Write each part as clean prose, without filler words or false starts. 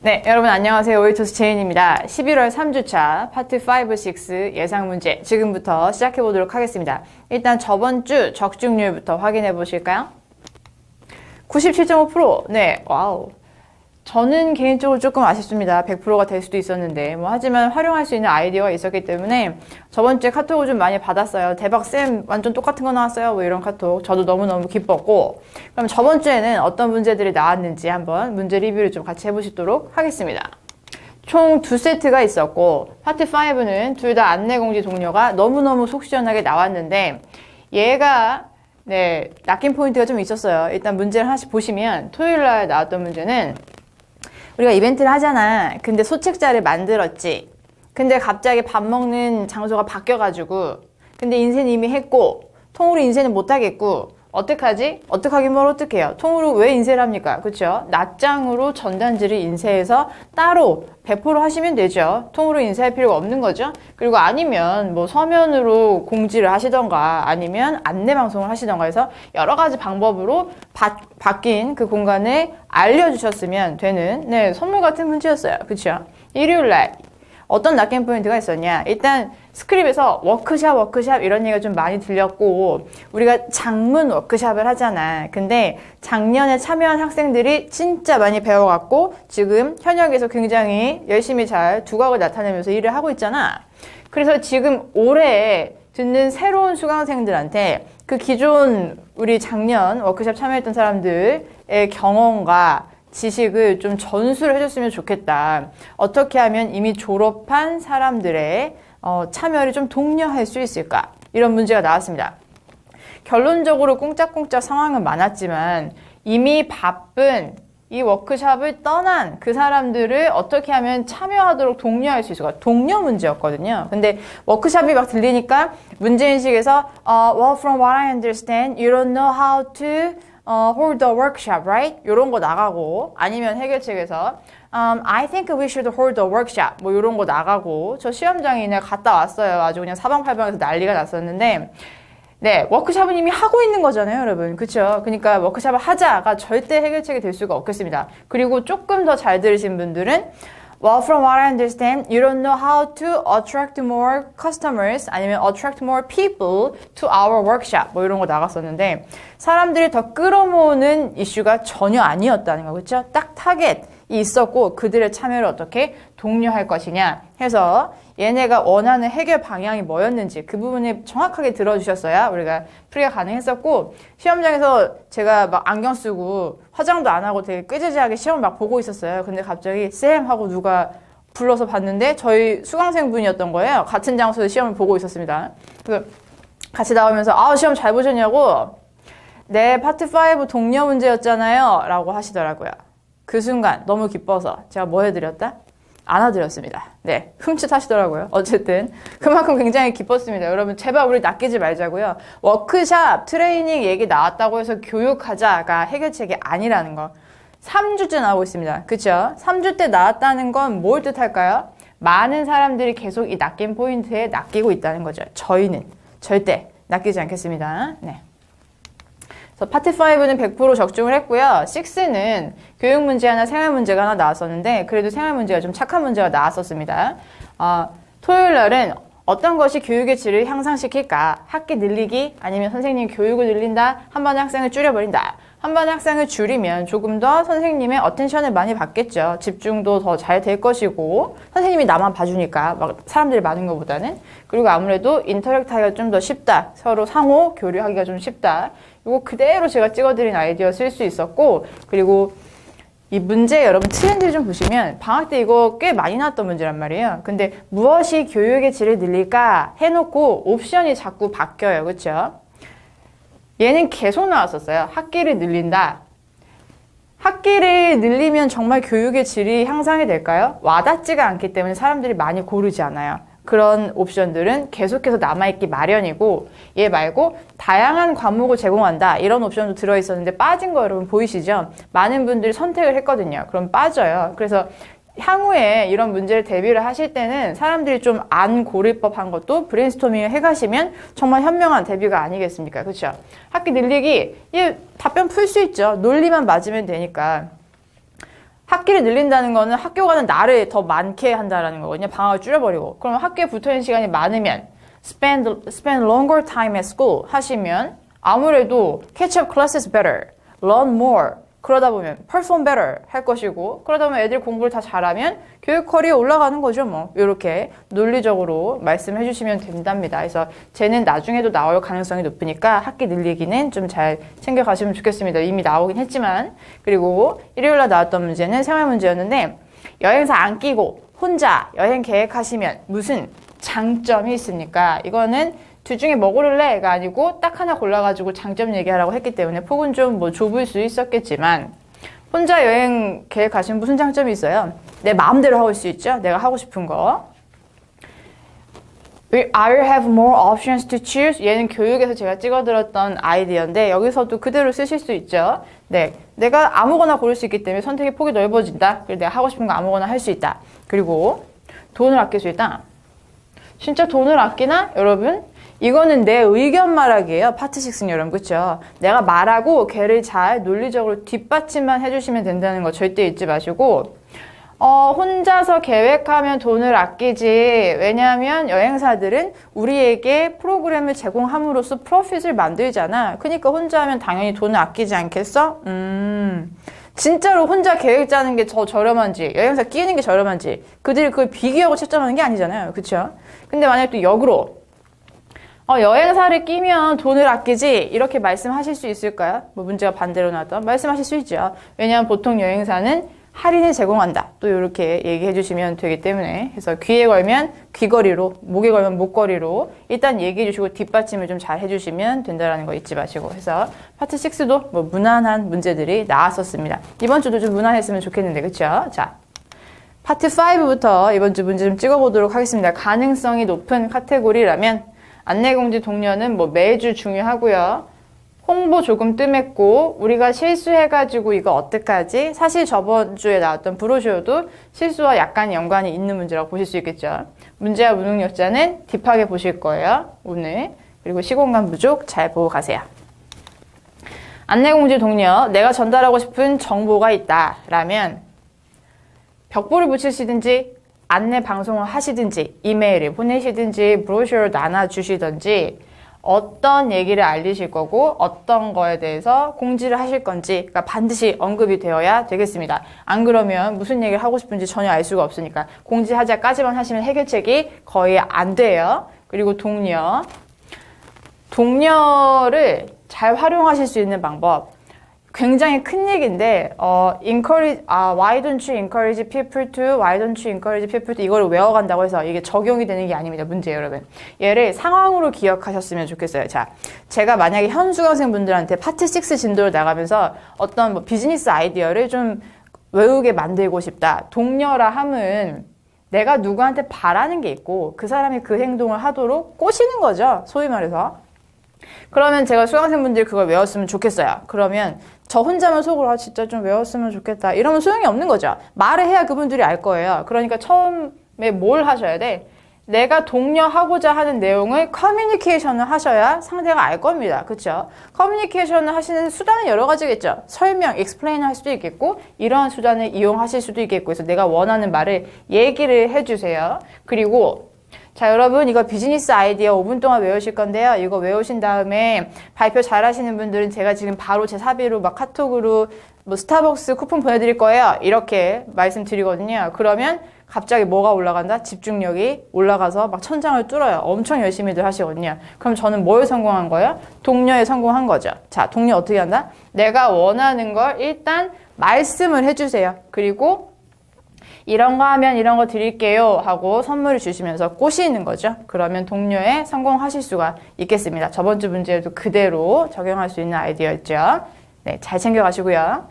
네, 여러분 안녕하세요. 오이토스 제인입니다. 11월 3주차 파트 5, 6 예상 문제 지금부터 시작해 보도록 하겠습니다. 일단 저번 주 적중률부터 확인해 보실까요? 97.5%. 네, 와우. 저는 개인적으로 조금 아쉽습니다. 100%가 될 수도 있었는데 하지만 활용할 수 있는 아이디어가 있었기 때문에 저번 주에 카톡을 좀 많이 받았어요. 대박쌤 완전 똑같은 거 나왔어요. 이런 카톡 저도 너무너무 기뻤고, 그럼 저번 주에는 어떤 문제들이 나왔는지 한번 문제 리뷰를 좀 같이 해보시도록 하겠습니다. 총 2세트가 있었고 파트 5는 둘 다 안내공지 동료가 너무너무 속 시원하게 나왔는데 얘가 낚인 포인트가 좀 있었어요. 일단 문제를 하나씩 보시면 토요일날 나왔던 문제는 우리가 이벤트를 하잖아. 근데 소책자를 만들었지. 근데 갑자기 밥 먹는 장소가 바뀌어가지고 근데 인쇄는 이미 했고 통으로 인쇄는 못하겠고 어떡하지? 어떡하긴 뭘 어떡해요. 통으로 왜 인쇄를 합니까? 그쵸? 낱장으로 전단지를 인쇄해서 따로 배포를 하시면 되죠. 통으로 인쇄할 필요가 없는 거죠. 그리고 아니면 서면으로 공지를 하시던가 아니면 안내방송을 하시던가 해서 여러 가지 방법으로 바뀐 그 공간을 알려주셨으면 되는 선물 같은 문제였어요. 그쵸? 일요일날 어떤 낚인 포인트가 있었냐? 일단 스크립에서 워크샵 이런 얘기가 좀 많이 들렸고 우리가 장문 워크샵을 하잖아. 근데 작년에 참여한 학생들이 진짜 많이 배워갖고 지금 현역에서 굉장히 열심히 잘 두각을 나타내면서 일을 하고 있잖아. 그래서 지금 올해 듣는 새로운 수강생들한테 그 기존 우리 작년 워크샵 참여했던 사람들의 경험과 지식을 좀 전수를 해줬으면 좋겠다. 어떻게 하면 이미 졸업한 사람들의 참여를 좀 독려할 수 있을까? 이런 문제가 나왔습니다. 결론적으로 꿍짝꿍짝 상황은 많았지만 이미 바쁜 이 워크샵을 떠난 그 사람들을 어떻게 하면 참여하도록 독려할 수 있을까? 독려 문제였거든요. 근데 워크샵이 막 들리니까 문제인식에서 well, from what I understand, you don't know how to hold the workshop, right? 이런 거 나가고 아니면 해결책에서 I think we should hold the workshop 이런 거 나가고 저 시험장에 이날 갔다 왔어요. 아주 그냥 사방팔방에서 난리가 났었는데 워크샵은 이미 하고 있는 거잖아요, 여러분. 그쵸? 그러니까 워크샵을 하자가 절대 해결책이 될 수가 없겠습니다. 그리고 조금 더 잘 들으신 분들은 well, from what I understand, you don't know how to attract more customers 아니면 attract more people to our workshop 이런 거 나갔었는데 사람들이 더 끌어모으는 이슈가 전혀 아니었다는 거, 그렇죠? 딱 타겟이 있었고 그들의 참여를 어떻게 독려할 것이냐 해서 얘네가 원하는 해결 방향이 뭐였는지 그 부분을 정확하게 들어주셨어야 우리가 풀이가 가능했었고 시험장에서 제가 막 안경 쓰고 화장도 안 하고 되게 꾀지지하게 시험을 막 보고 있었어요. 근데 갑자기 쌤 하고 누가 불러서 봤는데 저희 수강생분이었던 거예요. 같은 장소에서 시험을 보고 있었습니다. 그래서 같이 나오면서 시험 잘 보셨냐고 네 파트 5 동료 문제였잖아요 라고 하시더라고요. 그 순간 너무 기뻐서 제가 뭐 해드렸다? 안아드렸습니다. 흠칫하시더라고요. 어쨌든 그만큼 굉장히 기뻤습니다. 여러분 제발 우리 낚이지 말자고요. 워크샵, 트레이닝 얘기 나왔다고 해서 교육하자가 해결책이 아니라는 거 3주째 나오고 있습니다. 그쵸? 3주 때 나왔다는 건 뭘 뜻할까요? 많은 사람들이 계속 이 낚인 포인트에 낚이고 있다는 거죠. 저희는 절대 낚이지 않겠습니다. 그래서 파트 5는 100% 적중을 했고요. 6는 교육 문제 하나, 생활 문제가 하나 나왔었는데 그래도 생활 문제가 좀 착한 문제가 나왔었습니다. 토요일 날은 어떤 것이 교육의 질을 향상시킬까? 학기 늘리기 아니면 선생님 교육을 늘린다? 한 번에 학생을 줄여버린다. 한 번에 학생을 줄이면 조금 더 선생님의 어텐션을 많이 받겠죠. 집중도 더 잘 될 것이고 선생님이 나만 봐주니까 막 사람들이 많은 것보다는. 그리고 아무래도 인터랙트하기가 좀 더 쉽다. 서로 상호 교류하기가 좀 쉽다. 이거 그대로 제가 찍어드린 아이디어 쓸 수 있었고 그리고 이 문제 여러분 트렌드를 좀 보시면 방학 때 이거 꽤 많이 나왔던 문제란 말이에요. 근데 무엇이 교육의 질을 늘릴까 해놓고 옵션이 자꾸 바뀌어요. 그렇죠? 얘는 계속 나왔었어요. 학기를 늘린다. 학기를 늘리면 정말 교육의 질이 향상이 될까요? 와닿지가 않기 때문에 사람들이 많이 고르지 않아요. 그런 옵션들은 계속해서 남아있기 마련이고 얘 말고 다양한 과목을 제공한다 이런 옵션도 들어있었는데 빠진 거 여러분 보이시죠? 많은 분들이 선택을 했거든요. 그럼 빠져요. 그래서 향후에 이런 문제를 대비를 하실 때는 사람들이 좀 안 고를 법한 것도 브레인스토밍을 해가시면 정말 현명한 대비가 아니겠습니까? 그렇죠? 학기 늘리기, 이 답변 풀 수 있죠. 논리만 맞으면 되니까. 학기를 늘린다는 거는 학교 가는 날을 더 많게 한다라는 거거든요. 방학을 줄여버리고. 그럼 학교에 붙어있는 시간이 많으면 spend longer time at school 하시면 아무래도 catch up classes better, learn more. 그러다 보면 perform better 할 것이고 그러다 보면 애들 공부를 다 잘하면 교육 커리어 올라가는 거죠. 뭐 이렇게 논리적으로 말씀해 주시면 된답니다. 그래서 쟤는 나중에도 나올 가능성이 높으니까 학기 늘리기는 좀 잘 챙겨가시면 좋겠습니다. 이미 나오긴 했지만 그리고 일요일날 나왔던 문제는 생활 문제였는데 여행사 안 끼고 혼자 여행 계획하시면 무슨 장점이 있습니까? 이거는 둘 중에 뭐 고를래가 아니고 딱 하나 골라가지고 장점 얘기하라고 했기 때문에 폭은 좀 뭐 좁을 수 있었겠지만 혼자 여행 계획하시면 무슨 장점이 있어요? 내 마음대로 하고 수 있죠? 내가 하고 싶은 거. I have more options to choose. 얘는 교육에서 제가 찍어들었던 아이디어인데 여기서도 그대로 쓰실 수 있죠. 네, 내가 아무거나 고를 수 있기 때문에 선택의 폭이 넓어진다. 그리고 내가 하고 싶은 거 아무거나 할 수 있다. 그리고 돈을 아낄 수 있다. 진짜 돈을 아끼나? 여러분? 이거는 내 의견 말하기예요. 파트 6는 여러분, 그쵸? 내가 말하고 걔를 잘 논리적으로 뒷받침만 해주시면 된다는 거 절대 잊지 마시고 혼자서 계획하면 돈을 아끼지. 왜냐하면 여행사들은 우리에게 프로그램을 제공함으로써 프로핏을 만들잖아. 그러니까 혼자 하면 당연히 돈을 아끼지 않겠어? 진짜로 혼자 계획 짜는 게 더 저렴한지 여행사 끼는 게 저렴한지 그들이 그걸 비교하고 채점하는 게 아니잖아요. 그쵸? 근데 만약에 또 역으로 여행사를 끼면 돈을 아끼지 이렇게 말씀하실 수 있을까요? 뭐 문제가 반대로 나왔던 말씀하실 수 있죠. 왜냐하면 보통 여행사는 할인을 제공한다. 또 이렇게 얘기해 주시면 되기 때문에 그래서 귀에 걸면 귀걸이로 목에 걸면 목걸이로 일단 얘기해 주시고 뒷받침을 좀 잘 해주시면 된다는 거 잊지 마시고 해서 파트 6도 뭐 무난한 문제들이 나왔었습니다. 이번 주도 좀 무난했으면 좋겠는데 그쵸? 자, 파트 5부터 이번 주 문제 좀 찍어보도록 하겠습니다. 가능성이 높은 카테고리라면 안내공지 독려는 뭐 매주 중요하고요. 홍보 조금 뜸했고 우리가 실수해가지고 이거 어떡하지? 사실 저번 주에 나왔던 브로셔도 실수와 약간 연관이 있는 문제라고 보실 수 있겠죠. 문제와 무능력자는 딥하게 보실 거예요. 오늘. 그리고 시공간 부족 잘 보고 가세요. 안내공지 독려. 내가 전달하고 싶은 정보가 있다. 라면 벽보를 붙이시든지 안내 방송을 하시든지 이메일을 보내시든지 브로셔를 나눠주시든지 어떤 얘기를 알리실 거고 어떤 거에 대해서 공지를 하실 건지가 반드시 언급이 되어야 되겠습니다. 안 그러면 무슨 얘기를 하고 싶은지 전혀 알 수가 없으니까 공지하자까지만 하시면 해결책이 거의 안 돼요. 그리고 독려를 잘 활용하실 수 있는 방법 굉장히 큰 얘기인데 why don't you encourage people to, why don't you encourage people to 이걸 외워간다고 해서 이게 적용이 되는 게 아닙니다. 문제예요, 여러분. 얘를 상황으로 기억하셨으면 좋겠어요. 자, 제가 만약에 현 수강생분들한테 파트 6 진도를 나가면서 어떤 뭐 비즈니스 아이디어를 좀 외우게 만들고 싶다. 독려라 함은 내가 누구한테 바라는 게 있고 그 사람이 그 행동을 하도록 꼬시는 거죠. 소위 말해서. 그러면 제가 수강생분들이 그걸 외웠으면 좋겠어요. 그러면 저 혼자만 속으로 진짜 좀 외웠으면 좋겠다. 이러면 소용이 없는 거죠. 말을 해야 그분들이 알 거예요. 그러니까 처음에 뭘 하셔야 돼? 내가 독려하고자 하는 내용을 커뮤니케이션을 하셔야 상대가 알 겁니다. 그렇죠? 커뮤니케이션을 하시는 수단은 여러 가지겠죠. 설명, explain 할 수도 있겠고 이러한 수단을 이용하실 수도 있겠고 그래서 내가 원하는 말을 얘기를 해주세요. 그리고 자, 여러분 이거 비즈니스 아이디어 5분 동안 외우실 건데요. 이거 외우신 다음에 발표 잘 하시는 분들은 제가 지금 바로 제 사비로 막 카톡으로 뭐 스타벅스 쿠폰 보내드릴 거예요. 이렇게 말씀드리거든요. 그러면 갑자기 뭐가 올라간다? 집중력이 올라가서 막 천장을 뚫어요. 엄청 열심히들 하시거든요. 그럼 저는 뭘 성공한 거예요? 독려에 성공한 거죠. 자, 독려 어떻게 한다? 내가 원하는 걸 일단 말씀을 해주세요. 그리고 이런 거 하면 이런 거 드릴게요 하고 선물을 주시면서 꼬시는 거죠. 그러면 독려에 성공하실 수가 있겠습니다. 저번 주 문제에도 그대로 적용할 수 있는 아이디어였죠. 네, 잘 챙겨가시고요.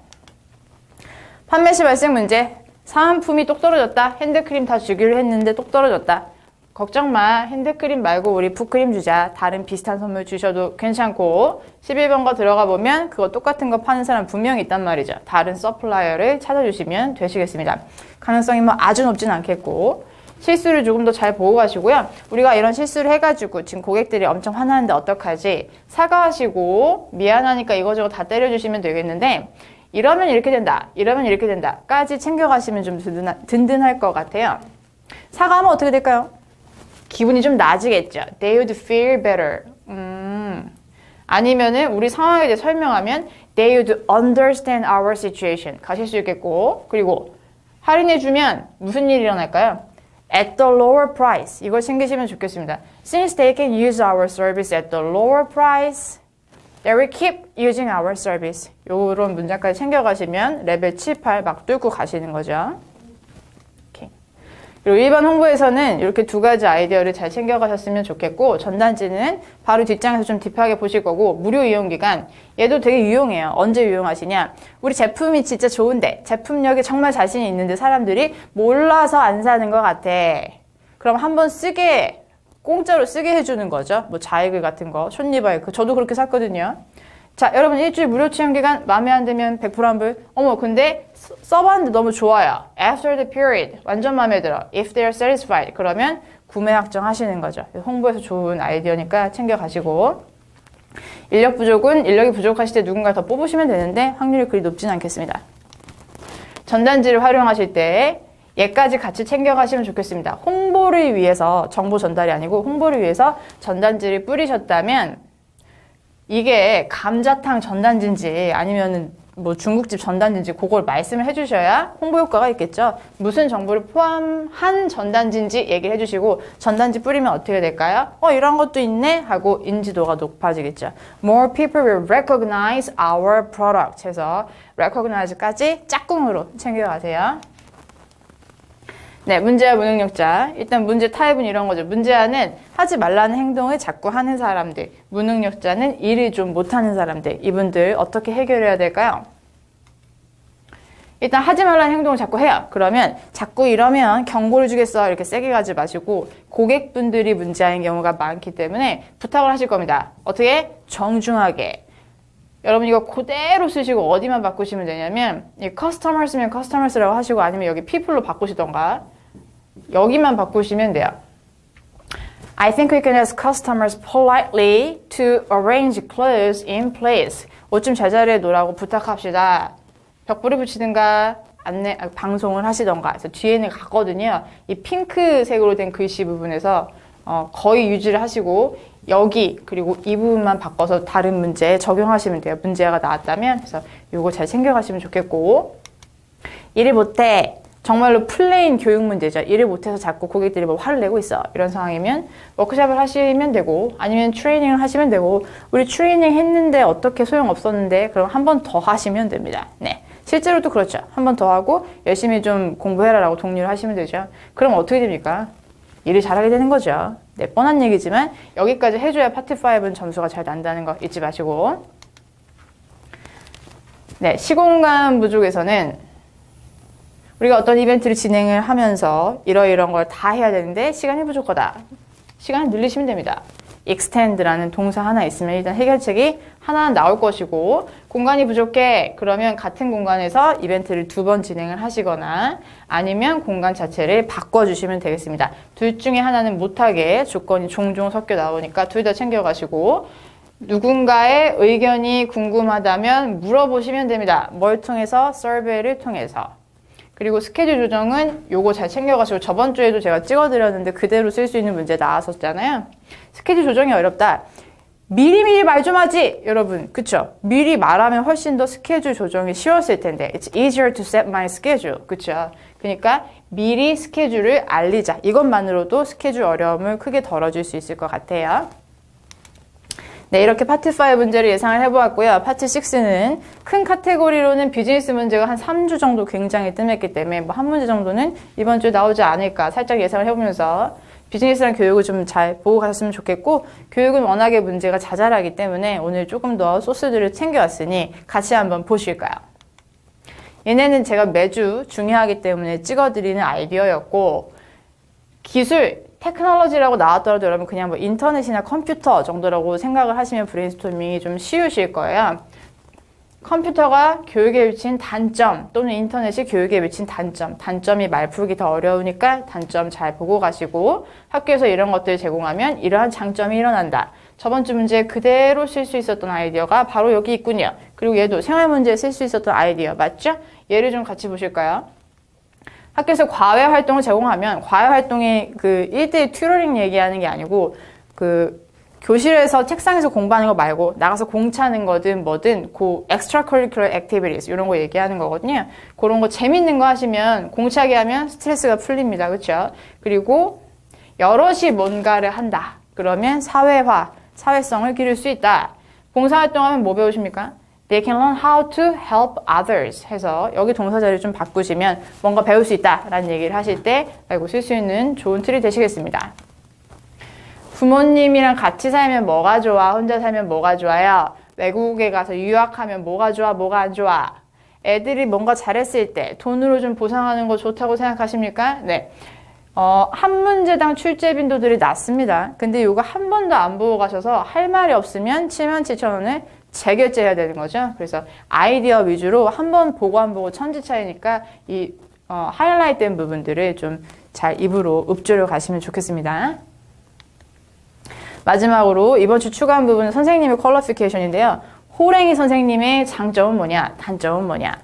판매 시 발생 문제. 사은품이 똑 떨어졌다. 핸드크림 다 주기로 했는데 똑 떨어졌다. 걱정 마. 핸드크림 말고 우리 붓크림 주자. 다른 비슷한 선물 주셔도 괜찮고 11번가 들어가 보면 그거 똑같은 거 파는 사람 분명히 있단 말이죠. 다른 서플라이어를 찾아주시면 되시겠습니다. 가능성이 뭐 아주 높진 않겠고 실수를 조금 더 잘 보고 가시고요. 우리가 이런 실수를 해가지고 지금 고객들이 엄청 화나는데 어떡하지? 사과하시고 미안하니까 이거저거 다 때려주시면 되겠는데 이러면 이렇게 된다. 이러면 이렇게 된다. 까지 챙겨가시면 좀 든든할 것 같아요. 사과하면 어떻게 될까요? 기분이 좀 나아지겠죠. They would feel better. 아니면은 우리 상황에 대해 설명하면 They would understand our situation. 가실 수 있겠고 그리고 할인해주면 무슨 일이 일어날까요? At the lower price. 이걸 챙기시면 좋겠습니다. Since they can use our service at the lower price, they will keep using our service. 요런 문장까지 챙겨가시면 레벨 7, 8 막 뚫고 가시는 거죠. 오케이. 그리고 일반 홍보에서는 이렇게 두 가지 아이디어를 잘 챙겨가셨으면 좋겠고 전단지는 바로 뒷장에서 좀 딥하게 보실 거고 무료 이용 기간 얘도 되게 유용해요. 언제 유용하시냐? 우리 제품이 진짜 좋은데 제품력에 정말 자신이 있는데 사람들이 몰라서 안 사는 것 같아. 그럼 한번 쓰게 공짜로 쓰게 해주는 거죠. 뭐 자이글 같은 거, 숏리바이크. 저도 그렇게 샀거든요. 자, 여러분 일주일 무료 체험 기간 마음에 안 들면 100% 환불. 어머, 근데 써봤는데 너무 좋아요. After the period. 완전 마음에 들어. If they are satisfied. 그러면 구매 확정하시는 거죠. 홍보에서 좋은 아이디어니까 챙겨가시고. 인력 부족은 인력이 부족하실 때 누군가 더 뽑으시면 되는데 확률이 그리 높지는 않겠습니다. 전단지를 활용하실 때 얘까지 같이 챙겨가시면 좋겠습니다. 홍보를 위해서 정보 전달이 아니고 홍보를 위해서 전단지를 뿌리셨다면 이게 감자탕 전단지인지 아니면 뭐 중국집 전단지인지 그걸 말씀을 해주셔야 홍보 효과가 있겠죠. 무슨 정보를 포함한 전단지인지 얘기를 해주시고 전단지 뿌리면 어떻게 될까요? 이런 것도 있네 하고 인지도가 높아지겠죠. More people will recognize our product 해서 recognize까지 짝꿍으로 챙겨가세요. 네, 문제와 무능력자. 일단 문제 타입은 이런 거죠. 문제아는 하지 말라는 행동을 자꾸 하는 사람들. 무능력자는 일을 좀 못하는 사람들. 이분들 어떻게 해결해야 될까요? 일단 하지 말라는 행동을 자꾸 해요. 그러면 자꾸 이러면 경고를 주겠어. 이렇게 세게 가지 마시고 고객분들이 문제아인 경우가 많기 때문에 부탁을 하실 겁니다. 어떻게? 정중하게. 여러분 이거 그대로 쓰시고 어디만 바꾸시면 되냐면 이 customers면 customers라고 하시고 아니면 여기 people로 바꾸시던가 여기만 바꾸시면 돼요. I think we can ask customers politely to arrange clothes in place. 옷 좀 제자리에 놓으라고 부탁합시다. 벽불을 붙이든가 방송을 하시던가. 그래서 뒤에는 갔거든요. 이 핑크색으로 된 글씨 부분에서 거의 유지를 하시고 여기 그리고 이 부분만 바꿔서 다른 문제에 적용하시면 돼요. 문제가 나왔다면. 그래서 요거 잘 챙겨가시면 좋겠고 일을 못해. 정말로 플레인 교육 문제죠. 일을 못해서 자꾸 고객들이 뭐 화를 내고 있어. 이런 상황이면 워크숍을 하시면 되고 아니면 트레이닝을 하시면 되고 우리 트레이닝 했는데 어떻게 소용없었는데 그럼 한 번 더 하시면 됩니다. 네, 실제로도 그렇죠. 한 번 더 하고 열심히 좀 공부해라라고 독려를 하시면 되죠. 그럼 어떻게 됩니까? 일을 잘하게 되는 거죠. 네, 뻔한 얘기지만 여기까지 해줘야 파트 5는 점수가 잘 난다는 거 잊지 마시고. 네, 시공간 부족에서는 우리가 어떤 이벤트를 진행을 하면서 이러이러한 걸 다 해야 되는데 시간이 부족하다. 시간을 늘리시면 됩니다. extend라는 동사 하나 있으면 일단 해결책이 하나 나올 것이고 공간이 부족해. 그러면 같은 공간에서 이벤트를 2번 진행을 하시거나 아니면 공간 자체를 바꿔주시면 되겠습니다. 둘 중에 하나는 못하게 조건이 종종 섞여 나오니까 둘 다 챙겨가시고 누군가의 의견이 궁금하다면 물어보시면 됩니다. 뭘 통해서? 서베이를 통해서. 그리고 스케줄 조정은 요거 잘 챙겨가시고 저번 주에도 제가 찍어드렸는데 그대로 쓸 수 있는 문제 나왔었잖아요. 스케줄 조정이 어렵다. 미리미리 말 좀 하지 여러분. 그쵸? 미리 말하면 훨씬 더 스케줄 조정이 쉬웠을 텐데 It's easier to set my schedule. 그쵸? 그러니까 미리 스케줄을 알리자. 이것만으로도 스케줄 어려움을 크게 덜어줄 수 있을 것 같아요. 네, 이렇게 파트 5 문제를 예상을 해보았고요. 파트 6는 큰 카테고리로는 비즈니스 문제가 한 3주 정도 굉장히 뜸했기 때문에 뭐 한 문제 정도는 이번 주에 나오지 않을까 살짝 예상을 해보면서 비즈니스랑 교육을 좀 잘 보고 가셨으면 좋겠고 교육은 워낙에 문제가 자잘하기 때문에 오늘 조금 더 소스들을 챙겨왔으니 같이 한번 보실까요? 얘네는 제가 매주 중요하기 때문에 찍어드리는 아이디어였고 기술, 테크놀로지라고 나왔더라도 여러분 그냥 뭐 인터넷이나 컴퓨터 정도라고 생각을 하시면 브레인스토밍이 좀 쉬우실 거예요. 컴퓨터가 교육에 미친 단점 또는 인터넷이 교육에 미친 단점, 단점이 말풀기 더 어려우니까 단점 잘 보고 가시고 학교에서 이런 것들을 제공하면 이러한 장점이 일어난다. 저번 주 문제 그대로 쓸 수 있었던 아이디어가 바로 여기 있군요. 그리고 얘도 생활 문제에 쓸 수 있었던 아이디어 맞죠? 얘를 좀 같이 보실까요? 학교에서 과외 활동을 제공하면 과외 활동이 그 1대1 튜러링 얘기하는 게 아니고 그 교실에서 책상에서 공부하는 거 말고 나가서 공 차는 거든 뭐든 그 extracurricular activities 이런 거 얘기하는 거거든요. 그런 거 재밌는 거 하시면 공차게 하면 스트레스가 풀립니다. 그렇죠? 그리고 여럿이 뭔가를 한다. 그러면 사회화, 사회성을 기를 수 있다. 봉사활동하면 뭐 배우십니까? They can learn how to help others 해서 여기 동사자를 좀 바꾸시면 뭔가 배울 수 있다라는 얘기를 하실 때 알고 쓸 수 있는 좋은 툴이 되시겠습니다. 부모님이랑 같이 살면 뭐가 좋아? 혼자 살면 뭐가 좋아요? 외국에 가서 유학하면 뭐가 좋아? 뭐가 안 좋아? 애들이 뭔가 잘했을 때 돈으로 좀 보상하는 거 좋다고 생각하십니까? 네. 한 문제당 출제 빈도들이 낮습니다. 근데 이거 한 번도 안 보고 가셔서 할 말이 없으면 77,000원을 재결제해야 되는 거죠. 그래서 아이디어 위주로 한 번 보고 안 보고 천지 차이니까 이 하이라이트 된 부분들을 좀 잘 입으로 읊조려 가시면 좋겠습니다. 마지막으로 이번 주 추가한 부분은 선생님의 퀄리피케이션인데요. 호랭이 선생님의 장점은 뭐냐? 단점은 뭐냐?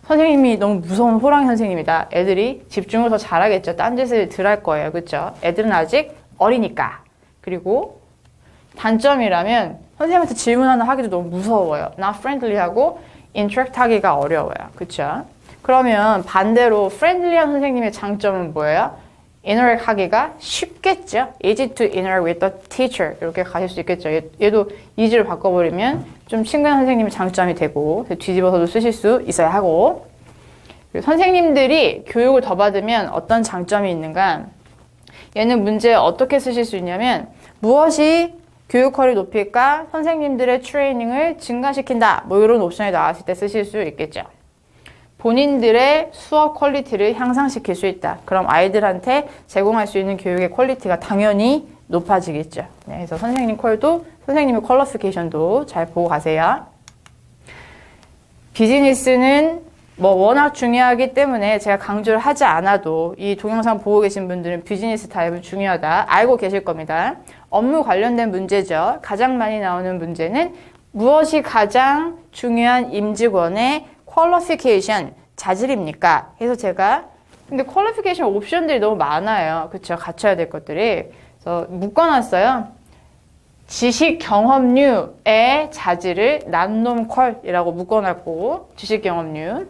선생님이 너무 무서운 호랑이 선생님이다. 애들이 집중을 더 잘하겠죠. 딴짓을 덜 할 거예요. 그렇죠? 애들은 아직 어리니까. 그리고 단점이라면 선생님한테 질문 하나 하기도 너무 무서워요. not friendly하고 interact 하기가 어려워요. 그렇죠? 그러면 반대로 friendly한 선생님의 장점은 뭐예요? interact 하기가 쉽겠죠. easy to interact with the teacher 이렇게 가실 수 있겠죠. 얘도 easy를 바꿔버리면 좀 친근한 선생님의 장점이 되고 뒤집어서도 쓰실 수 있어야 하고 그리고 선생님들이 교육을 더 받으면 어떤 장점이 있는가 얘는 문제 어떻게 쓰실 수 있냐면 무엇이 교육화를 높일까 선생님들의 트레이닝을 증가시킨다 뭐 이런 옵션이 나왔을 때 쓰실 수 있겠죠. 본인들의 수업 퀄리티를 향상시킬 수 있다. 그럼 아이들한테 제공할 수 있는 교육의 퀄리티가 당연히 높아지겠죠. 네, 그래서 선생님 퀄도 선생님의 퀄리피케이션도 잘 보고 가세요. 비즈니스는 뭐 워낙 중요하기 때문에 제가 강조를 하지 않아도 이 동영상 보고 계신 분들은 비즈니스 타입은 중요하다 알고 계실 겁니다. 업무 관련된 문제죠. 가장 많이 나오는 문제는 무엇이 가장 중요한 임직원의 퀄리피케이션, 자질입니까? 그래서 제가 근데 퀄리피케이션 옵션들이 너무 많아요. 그렇죠? 갖춰야 될 것들이. 그래서 묶어놨어요. 지식 경험류의 자질을 난놈 퀄이라고 묶어놨고 지식 경험류.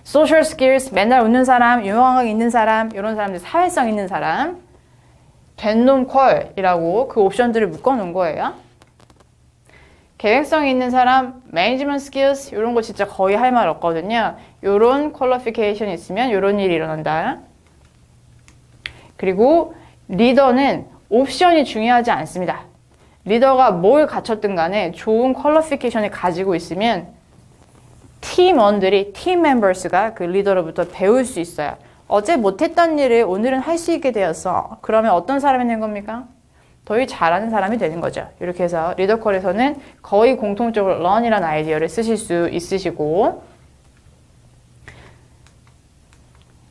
social skills, 맨날 웃는 사람, 유명하게 있는 사람, 이런 사람들 사회성 있는 사람. 된놈 퀄이라고 그 옵션들을 묶어놓은 거예요. 계획성 있는 사람, 매니지먼트 스킬스 이런 거 진짜 거의 할 말 없거든요. 이런 퀄리피케이션 있으면 이런 일이 일어난다. 그리고 리더는 옵션이 중요하지 않습니다. 리더가 뭘 갖췄든 간에 좋은 퀄리피케이션을 가지고 있으면 팀원들이, 팀 멤버스가 그 리더로부터 배울 수 있어요. 어제 못했던 일을 오늘은 할 수 있게 되었어. 그러면 어떤 사람이 된 겁니까? 더 잘하는 사람이 되는 거죠. 이렇게 해서 리더컬에서는 거의 공통적으로 learn이라는 아이디어를 쓰실 수 있으시고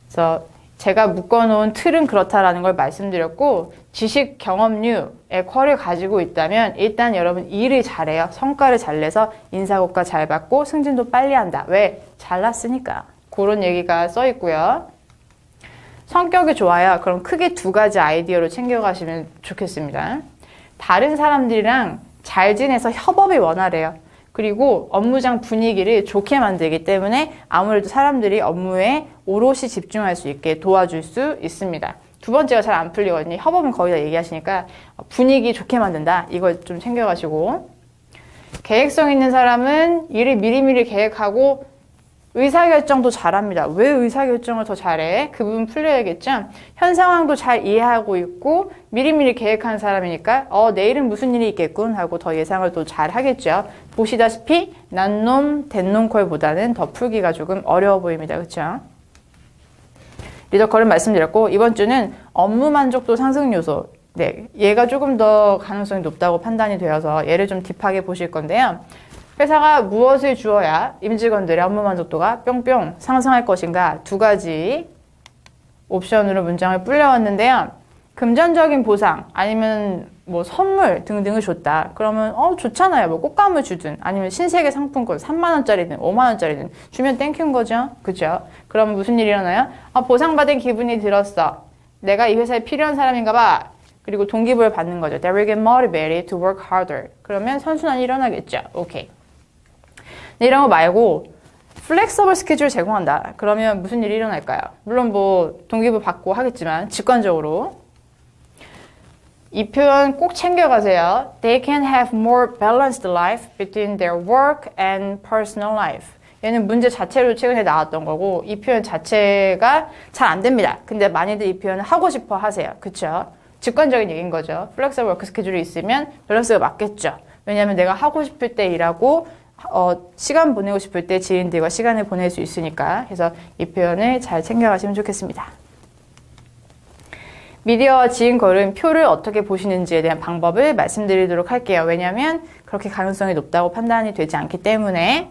그래서 제가 묶어놓은 틀은 그렇다라는 걸 말씀드렸고 지식 경험류의 퀄을 가지고 있다면 일단 여러분 일을 잘해요. 성과를 잘 내서 인사고과 잘 받고 승진도 빨리 한다. 왜? 잘났으니까. 그런 얘기가 써 있고요. 성격이 좋아요. 그럼 크게 두 가지 아이디어로 챙겨가시면 좋겠습니다. 다른 사람들이랑 잘 지내서 협업이 원활해요. 그리고 업무장 분위기를 좋게 만들기 때문에 아무래도 사람들이 업무에 오롯이 집중할 수 있게 도와줄 수 있습니다. 두 번째가 잘 안 풀리거든요. 협업은 거의 다 얘기하시니까 분위기 좋게 만든다. 이걸 좀 챙겨가시고 계획성 있는 사람은 일을 미리미리 계획하고 의사결정도 잘합니다. 왜 의사결정을 더 잘해? 그 부분 풀려야겠죠? 현 상황도 잘 이해하고 있고 미리미리 계획하는 사람이니까 내일은 무슨 일이 있겠군 하고 더 예상을 또 잘 하겠죠. 보시다시피 난놈, 된놈콜보다는 더 풀기가 조금 어려워 보입니다. 그렇죠? 리더컬은 말씀드렸고 이번 주는 업무 만족도 상승 요소 네, 얘가 조금 더 가능성이 높다고 판단이 되어서 얘를 좀 딥하게 보실 건데요. 회사가 무엇을 주어야 임직원들의 업무 만족도가 뿅뿅 상승할 것인가 두 가지 옵션으로 문장을 불려왔는데요. 금전적인 보상 아니면 뭐 선물 등등을 줬다. 그러면 좋잖아요. 뭐 꽃감을 주든 아니면 신세계 상품권 3만 원짜리든 5만 원짜리든 주면 땡큐인 거죠. 그죠? 그러면 무슨 일이 일어나요? 보상받은 기분이 들었어. 내가 이 회사에 필요한 사람인가 봐. 그리고 동기부여를 받는 거죠. They will get motivated to work harder. 그러면 선순환이 일어나겠죠. 오케이. 근데 이런 거 말고 플렉서블 스케줄 제공한다. 그러면 무슨 일이 일어날까요? 물론 뭐 동기부 받고 하겠지만 직관적으로 이 표현 꼭 챙겨가세요. They can have more balanced life between their work and personal life. 얘는 문제 자체로 최근에 나왔던 거고 이 표현 자체가 잘 안 됩니다. 근데 많이들 이 표현을 하고 싶어 하세요. 그쵸? 직관적인 얘기인 거죠. 플렉서블 워크 스케줄이 있으면 밸런스가 맞겠죠. 왜냐하면 내가 하고 싶을 때 일하고 시간 보내고 싶을 때 지인들과 시간을 보낼 수 있으니까. 그래서 이 표현을 잘 챙겨가시면 좋겠습니다. 미디어와 지인 걸음 표를 어떻게 보시는지에 대한 방법을 말씀드리도록 할게요. 왜냐하면 그렇게 가능성이 높다고 판단이 되지 않기 때문에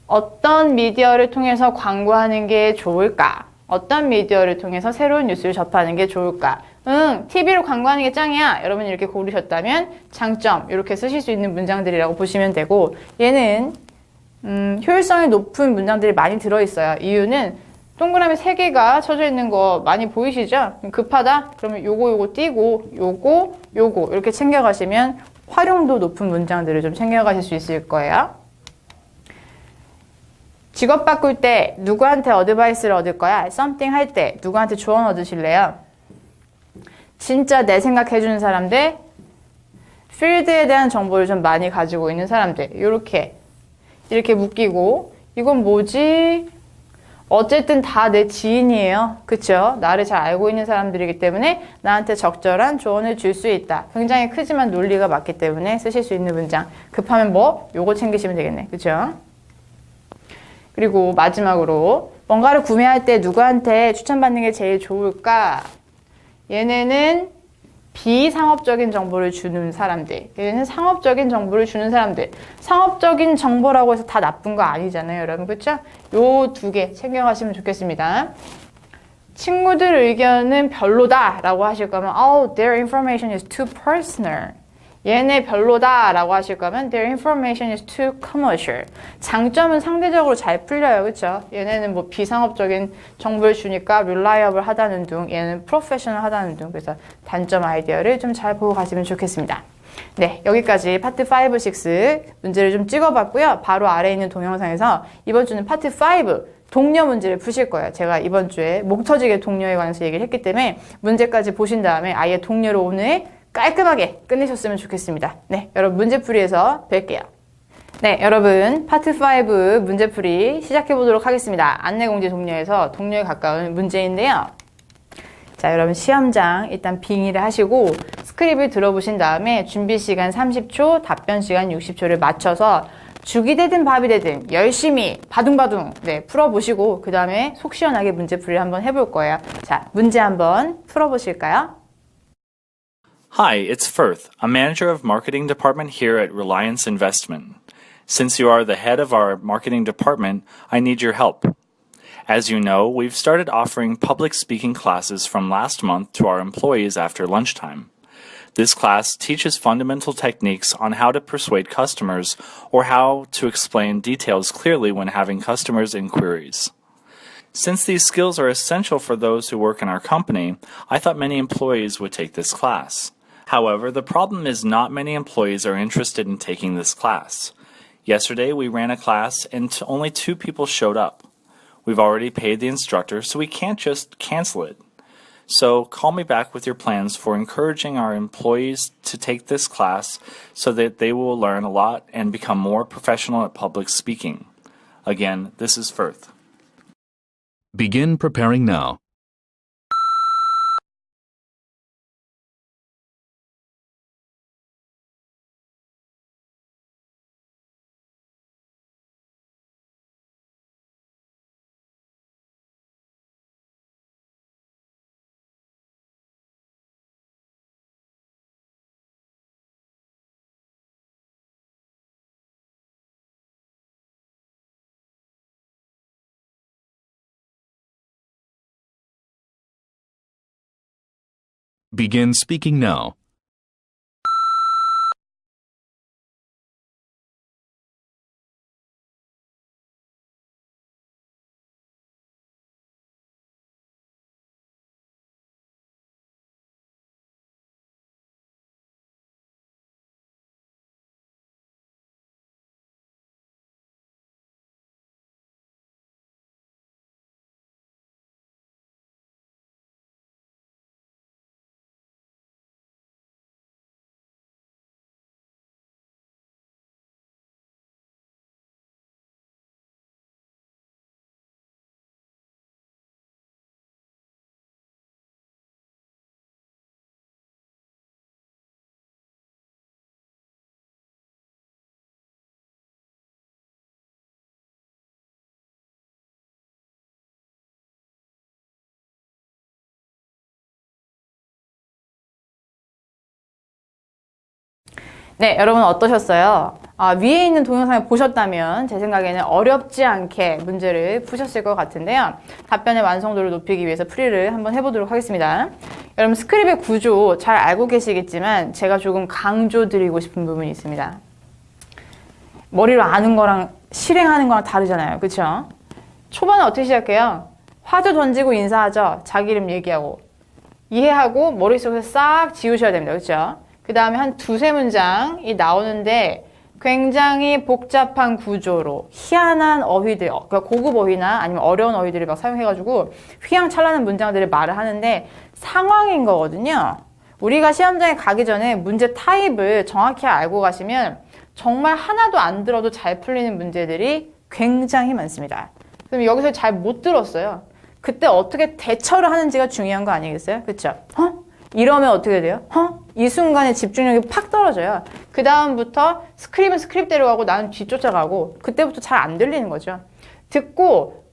어떤 미디어를 통해서 광고하는 게 좋을까? 어떤 미디어를 통해서 새로운 뉴스를 접하는 게 좋을까? TV로 광고하는 게 짱이야. 여러분 이렇게 고르셨다면 장점 이렇게 쓰실 수 있는 문장들이라고 보시면 되고 얘는 효율성이 높은 문장들이 많이 들어있어요. 이유는 동그라미 3개가 쳐져 있는 거 많이 보이시죠? 급하다? 그러면 요거 띄고 요거 이렇게 챙겨가시면 활용도 높은 문장들을 좀 챙겨가실 수 있을 거예요. 직업 바꿀 때 누구한테 어드바이스를 얻을 거야? something 할 때 누구한테 조언 얻으실래요? 진짜 내 생각해주는 사람들, 필드에 대한 정보를 좀 많이 가지고 있는 사람들 이렇게 묶이고 이건 뭐지? 어쨌든 다 내 지인이에요. 그쵸? 나를 잘 알고 있는 사람들이기 때문에 나한테 적절한 조언을 줄 수 있다. 굉장히 크지만 논리가 맞기 때문에 쓰실 수 있는 문장. 급하면 뭐? 요거 챙기시면 되겠네. 그쵸? 그리고 마지막으로 뭔가를 구매할 때 누구한테 추천받는 게 제일 좋을까? 얘네는 비상업적인 정보를 주는 사람들. 얘는 상업적인 정보를 주는 사람들. 상업적인 정보라고 해서 다 나쁜 거 아니잖아요, 여러분. 그렇죠? 요 2개 챙겨가시면 좋겠습니다. 친구들 의견은 별로다라고 하실 거면 their information is too personal. 얘네 별로다라고 하실 거면 their information is too commercial. 장점은 상대적으로 잘 풀려요. 그렇죠? 얘네는 뭐 비상업적인 정보를 주니까 reliable 하다는 둥, 얘는 professional 하다는 둥. 그래서 단점 아이디어를 좀 잘 보고 가시면 좋겠습니다. 네, 여기까지 파트 5, 6 문제를 좀 찍어봤고요. 바로 아래에 있는 동영상에서 이번 주는 파트 5 동료 문제를 푸실 거예요. 제가 이번 주에 목 터지게 동료에 관해서 얘기를 했기 때문에 문제까지 보신 다음에 아예 동료로 오늘 깔끔하게 끝내셨으면 좋겠습니다. 네, 여러분 문제풀이에서 뵐게요. 네, 여러분 파트 5 문제풀이 시작해보도록 하겠습니다. 안내공지 동료에서 동료에 가까운 문제인데요. 자, 여러분 시험장 일단 빙의를 하시고 스크립을 들어보신 다음에 준비 시간 30초, 답변 시간 60초를 맞춰서 죽이 되든 밥이 되든 열심히 바둥바둥 풀어보시고 그 다음에 속 시원하게 문제풀이를 한번 해볼 거예요. 자, 문제 한번 풀어보실까요? Hi, it's Firth, a manager of marketing department here at Reliance Investment. Since you are the head of our marketing department, I need your help. As you know, we've started offering public speaking classes from last month to our employees after lunchtime. This class teaches fundamental techniques on how to persuade customers or how to explain details clearly when having customers' inquiries. Since these skills are essential for those who work in our company, I thought many employees would take this class. However, the problem is not many employees are interested in taking this class. Yesterday, we ran a class and only 2 people showed up. We've already paid the instructor, so we can't just cancel it. So call me back with your plans for encouraging our employees to take this class so that they will learn a lot and become more professional at public speaking. Again, this is Firth. Begin preparing now. Begin speaking now. 네, 여러분 어떠셨어요? 위에 있는 동영상을 보셨다면 제 생각에는 어렵지 않게 문제를 푸셨을 것 같은데요. 답변의 완성도를 높이기 위해서 풀이를 한번 해보도록 하겠습니다. 여러분 스크립의 구조 잘 알고 계시겠지만 제가 조금 강조드리고 싶은 부분이 있습니다. 머리로 아는 거랑 실행하는 거랑 다르잖아요. 그렇죠? 초반에 어떻게 시작해요? 화두 던지고 인사하죠. 자기 이름 얘기하고 이해하고 머릿속에서 싹 지우셔야 됩니다. 그렇죠? 그 다음에 한 두세 문장이 나오는데 굉장히 복잡한 구조로 희한한 어휘들, 그러니까 고급 어휘나 아니면 어려운 어휘들을 막 사용해가지고 휘황찬란한 문장들을 말을 하는데 상황인 거거든요. 우리가 시험장에 가기 전에 문제 타입을 정확히 알고 가시면 정말 하나도 안 들어도 잘 풀리는 문제들이 굉장히 많습니다. 그럼 여기서 잘 못 들었어요. 그때 어떻게 대처를 하는지가 중요한 거 아니겠어요? 그렇죠? 이러면 어떻게 돼요? 이 순간에 집중력이 팍 떨어져요. 그 다음부터 스크립은 스크립대로 가고 나는 뒤쫓아가고 그때부터 잘 안 들리는 거죠. 듣고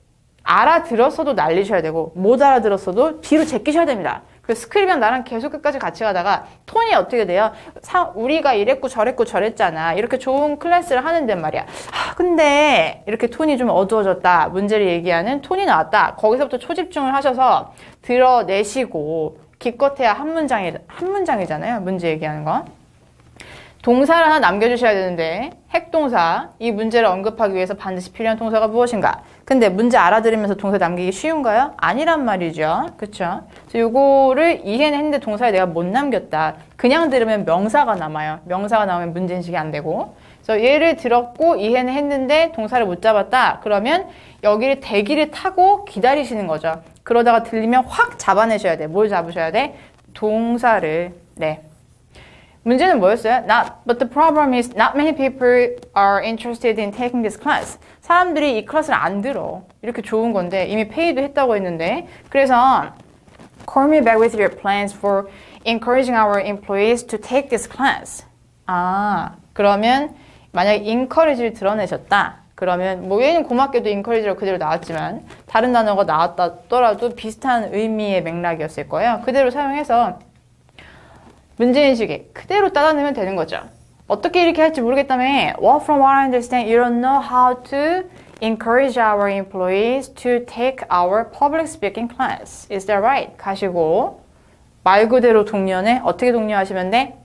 알아들었어도 날리셔야 되고 못 알아들었어도 뒤로 제끼셔야 됩니다. 그래서 스크립이랑 나랑 계속 끝까지 같이 가다가 톤이 어떻게 돼요? 우리가 이랬고 저랬잖아. 이렇게 좋은 클래스를 하는데 말이야. 근데 이렇게 톤이 좀 어두워졌다. 문제를 얘기하는 톤이 나왔다. 거기서부터 초집중을 하셔서 들어내시고 기껏해야 한 문장이잖아요. 문제 얘기하는 거. 동사를 하나 남겨주셔야 되는데 핵동사, 이 문제를 언급하기 위해서 반드시 필요한 동사가 무엇인가? 근데 문제 알아들으면서 동사 남기기 쉬운가요? 아니란 말이죠. 그쵸? 그래서 요거를 이해는 했는데 동사에 내가 못 남겼다. 그냥 들으면 명사가 남아요. 명사가 나오면 문제인식이 안 되고. 그래서 얘를 들었고 이해는 했는데 동사를 못 잡았다. 그러면 여기를 대기를 타고 기다리시는 거죠. 그러다가 들리면 확 잡아내셔야 돼. 뭘 잡으셔야 돼? 동사를. 네. 문제는 뭐였어요? But the problem is not many people are interested in taking this class. 사람들이 이 클래스를 안 들어. 이렇게 좋은 건데 이미 페이도 했다고 했는데 그래서 call me back with your plans for encouraging our employees to take this class. 그러면 만약에 encourage를 드러내셨다. 그러면 뭐 얘는 고맙게도 encourage로 그대로 나왔지만 다른 단어가 나왔더라도 비슷한 의미의 맥락이었을 거예요. 그대로 사용해서 문제인식에 그대로 따라내면 되는 거죠. 어떻게 이렇게 할지 모르겠다며 Well, from what I understand, you don't know how to encourage our employees to take our public speaking class. Is that right? 가시고 말 그대로 독려네. 어떻게 독려하시면 돼?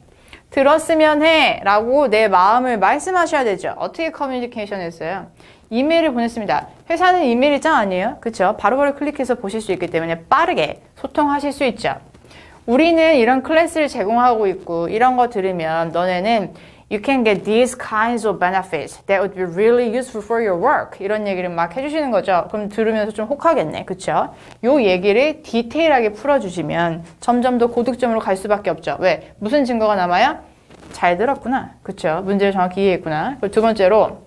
들었으면 해 라고 내 마음을 말씀하셔야 되죠. 어떻게 커뮤니케이션 했어요? 이메일을 보냈습니다. 회사는 이메일 입장 아니에요? 그쵸? 바로바로 클릭해서 보실 수 있기 때문에 빠르게 소통하실 수 있죠. 우리는 이런 클래스를 제공하고 있고 이런 거 들으면 너네는 You can get these kinds of benefits that would be really useful for your work. 이런 얘기를 막 해주시는 거죠. 그럼 들으면서 좀 혹하겠네. 그쵸? 요 얘기를 디테일하게 풀어주시면 점점 더 고득점으로 갈 수밖에 없죠. 왜? 무슨 증거가 남아요? 잘 들었구나. 그쵸? 문제를 정확히 이해했구나. 그리고 두 번째로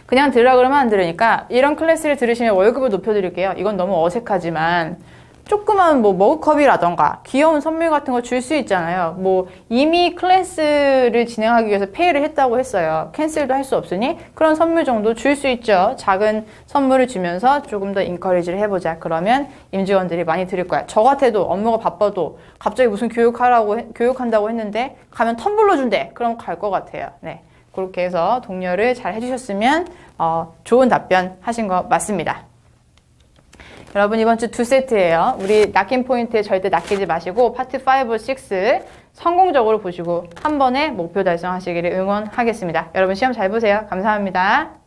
그냥 들으라 그러면 안 들으니까 이런 클래스를 들으시면 월급을 높여드릴게요. 이건 너무 어색하지만 조그만 뭐 머그컵이라던가 귀여운 선물 같은 거 줄 수 있잖아요. 뭐 이미 클래스를 진행하기 위해서 페이를 했다고 했어요. 캔슬도 할 수 없으니 그런 선물 정도 줄 수 있죠. 작은 선물을 주면서 조금 더 인커리지를 해보자. 그러면 임직원들이 많이 들을 거야. 저 같아도 업무가 바빠도 갑자기 무슨 교육한다고 했는데 가면 텀블러 준대. 그럼 갈 것 같아요. 네, 그렇게 해서 독려를 잘 해주셨으면 좋은 답변 하신 거 맞습니다. 여러분 이번 주 2세트예요. 우리 낚인 포인트에 절대 낚이지 마시고 파트 5, 6 성공적으로 보시고 한 번에 목표 달성하시기를 응원하겠습니다. 여러분 시험 잘 보세요. 감사합니다.